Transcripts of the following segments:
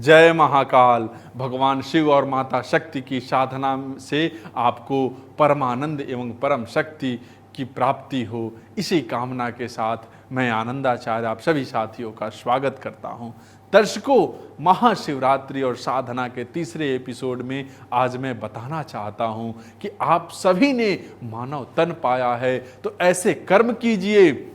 जय महाकाल। भगवान शिव और माता शक्ति की साधना से आपको परमानंद एवं परम शक्ति की प्राप्ति हो, इसी कामना के साथ मैं आनंदाचार्य आप सभी साथियों का स्वागत करता हूं। दर्शकों, महाशिवरात्रि और साधना के तीसरे एपिसोड में आज मैं बताना चाहता हूं कि आप सभी ने मानव तन पाया है तो ऐसे कर्म कीजिए,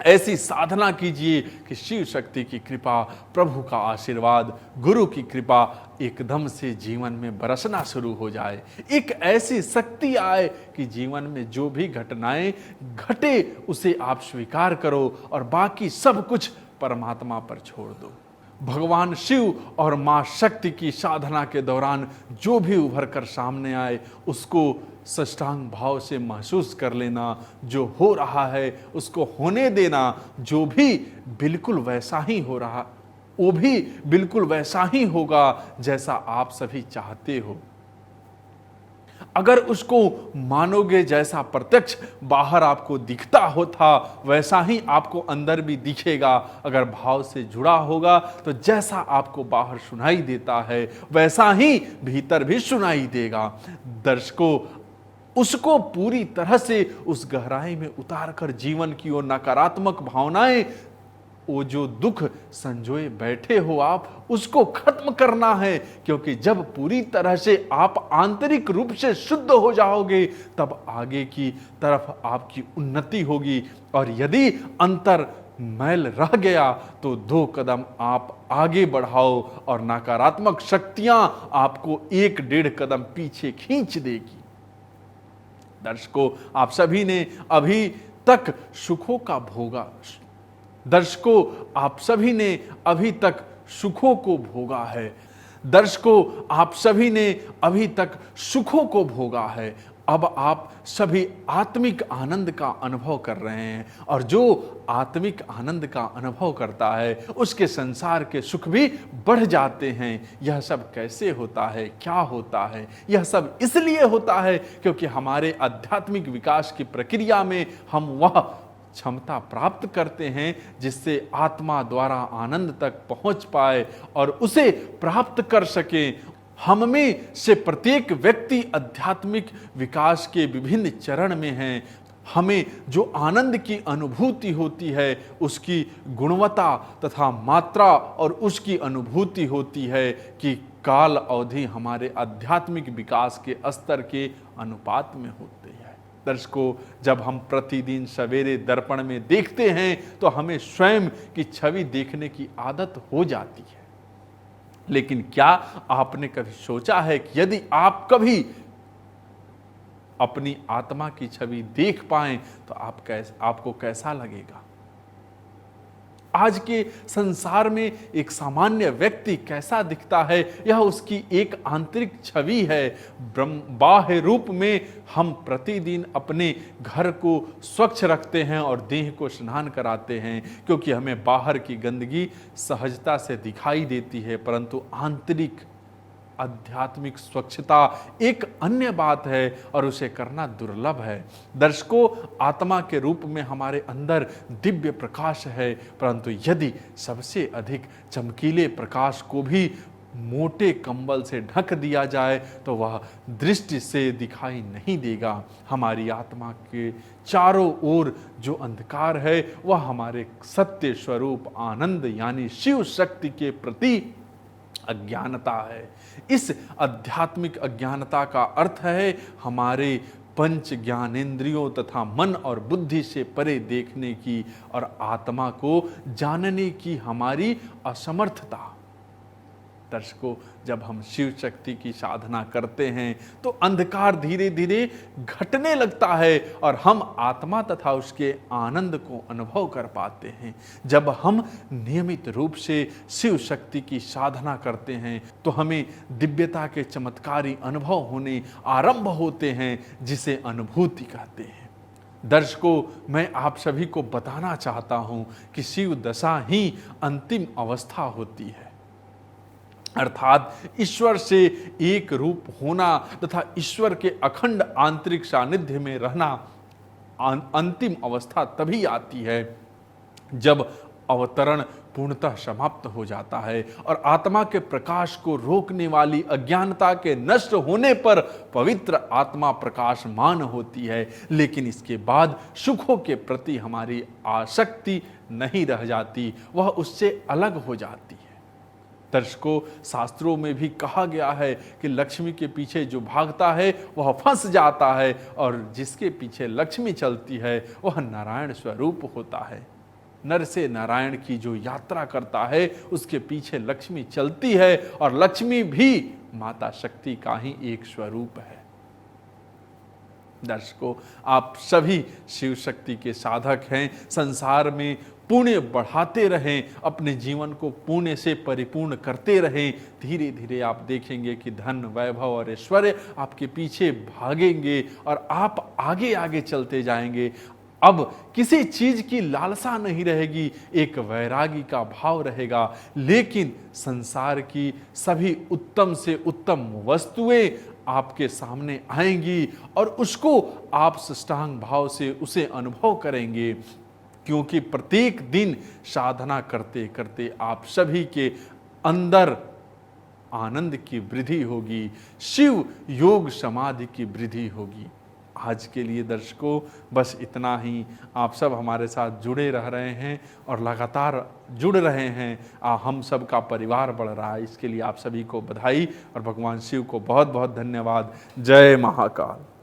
ऐसी साधना कीजिए कि शिव शक्ति की कृपा, प्रभु का आशीर्वाद, गुरु की कृपा एकदम से जीवन में बरसना शुरू हो जाए। एक ऐसी शक्ति आए कि जीवन में जो भी घटनाएं घटे उसे आप स्वीकार करो और बाकी सब कुछ परमात्मा पर छोड़ दो। भगवान शिव और मां शक्ति की साधना के दौरान जो भी उभर कर सामने आए उसको साष्टांग भाव से महसूस कर लेना, जो हो रहा है उसको होने देना, जो भी बिल्कुल वैसा ही हो रहा वो भी बिल्कुल वैसा ही होगा जैसा आप सभी चाहते हो। अगर उसको मानोगे जैसा प्रत्यक्ष बाहर आपको दिखता होता वैसा ही आपको अंदर भी दिखेगा। अगर भाव से जुड़ा होगा तो जैसा आपको बाहर सुनाई देता है वैसा ही भीतर भी सुनाई देगा। दर्शकों, उसको पूरी तरह से उस गहराई में उतार कर जीवन की ओर नकारात्मक भावनाएं, वो जो दुख संजोए बैठे हो आप, उसको खत्म करना है। क्योंकि जब पूरी तरह से आप आंतरिक रूप से शुद्ध हो जाओगे तब आगे की तरफ आपकी उन्नति होगी। और यदि अंतर मैल रह गया तो 2 कदम आप आगे बढ़ाओ और नकारात्मक शक्तियां आपको 1-1.5 कदम पीछे खींच देगी। दर्शकों, आप सभी ने अभी तक सुखों का भोगा दर्शकों आप सभी ने अभी तक सुखों को भोगा है। दर्शकों, आप सभी ने अभी तक सुखों को भोगा है। अब आप सभी आत्मिक आनंद का अनुभव कर रहे हैं और जो आत्मिक आनंद का अनुभव करता है उसके संसार के सुख भी बढ़ जाते हैं। यह सब कैसे होता है, क्या होता है? यह सब इसलिए होता है क्योंकि हमारे आध्यात्मिक विकास की प्रक्रिया में हम वह क्षमता प्राप्त करते हैं जिससे आत्मा द्वारा आनंद तक पहुंच पाए और उसे प्राप्त कर सके। हम में से प्रत्येक व्यक्ति आध्यात्मिक विकास के विभिन्न चरण में है। हमें जो आनंद की अनुभूति होती है उसकी गुणवत्ता तथा मात्रा और उसकी अनुभूति होती है कि काल अवधि हमारे आध्यात्मिक विकास के स्तर के अनुपात में होते हैं। दर्शकों, जब हम प्रतिदिन सवेरे दर्पण में देखते हैं तो हमें स्वयं की छवि देखने की आदत हो जाती है। लेकिन क्या आपने कभी सोचा है कि यदि आप कभी अपनी आत्मा की छवि देख पाएं तो आपको कैसा लगेगा? आज के संसार में एक सामान्य व्यक्ति कैसा दिखता है यह उसकी एक आंतरिक छवि है। बाह्य रूप में हम प्रतिदिन अपने घर को स्वच्छ रखते हैं और देह को स्नान कराते हैं क्योंकि हमें बाहर की गंदगी सहजता से दिखाई देती है, परंतु आंतरिक आध्यात्मिक स्वच्छता एक अन्य बात है और उसे करना दुर्लभ है। दर्शकों, आत्मा के रूप में हमारे अंदर दिव्य प्रकाश है, परंतु यदि सबसे अधिक चमकीले प्रकाश को भी मोटे कंबल से ढक दिया जाए तो वह दृष्टि से दिखाई नहीं देगा। हमारी आत्मा के चारों ओर जो अंधकार है वह हमारे सत्य स्वरूप आनंद यानी शिव शक्ति के प्रति अज्ञानता है। इस आध्यात्मिक अज्ञानता का अर्थ है हमारे पंच ज्ञानेंद्रियों तथा मन और बुद्धि से परे देखने की और आत्मा को जानने की हमारी असमर्थता। दर्शकों, जब हम शिव शक्ति की साधना करते हैं तो अंधकार धीरे धीरे घटने लगता है और हम आत्मा तथा उसके आनंद को अनुभव कर पाते हैं। जब हम नियमित रूप से शिव शक्ति की साधना करते हैं तो हमें दिव्यता के चमत्कारी अनुभव होने आरंभ होते हैं जिसे अनुभूति कहते हैं। दर्शकों, मैं आप सभी को बताना चाहता हूं कि शिव दशा ही अंतिम अवस्था होती है, अर्थात ईश्वर से एक रूप होना तथा ईश्वर के अखंड आंतरिक सानिध्य में रहना। अंतिम अवस्था तभी आती है जब अवतरण पूर्णतः समाप्त हो जाता है और आत्मा के प्रकाश को रोकने वाली अज्ञानता के नष्ट होने पर पवित्र आत्मा प्रकाशमान होती है। लेकिन इसके बाद सुखों के प्रति हमारी आसक्ति नहीं रह जाती, वह उससे अलग हो जाती है। दर्शकों, शास्त्रों में भी कहा गया है कि लक्ष्मी के पीछे जो भागता है वह फंस जाता है और जिसके पीछे लक्ष्मी चलती है वह नारायण स्वरूप होता है। नर से नारायण की जो यात्रा करता है उसके पीछे लक्ष्मी चलती है और लक्ष्मी भी माता शक्ति का ही एक स्वरूप है। दर्शकों, आप सभी शिव शक्ति के साधक हैं। संसार में पुण्य बढ़ाते रहें, अपने जीवन को पुण्य से परिपूर्ण करते रहें। धीरे धीरे आप देखेंगे कि धन, वैभव और ऐश्वर्य आपके पीछे भागेंगे और आप आगे आगे चलते जाएंगे। अब किसी चीज की लालसा नहीं रहेगी, एक वैरागी का भाव रहेगा। लेकिन संसार की सभी उत्तम से उत्तम वस्तुएं आपके सामने आएंगी और उसको आप साष्टांग भाव से उसे अनुभव करेंगे, क्योंकि प्रत्येक दिन साधना करते करते आप सभी के अंदर आनंद की वृद्धि होगी, शिव योग समाधि की वृद्धि होगी। आज के लिए दर्शकों बस इतना ही। आप सब हमारे साथ जुड़े रह रहे हैं और लगातार जुड़ रहे हैं। हम सब का परिवार बढ़ रहा है, इसके लिए आप सभी को बधाई और भगवान शिव को बहुत बहुत धन्यवाद। जय महाकाल।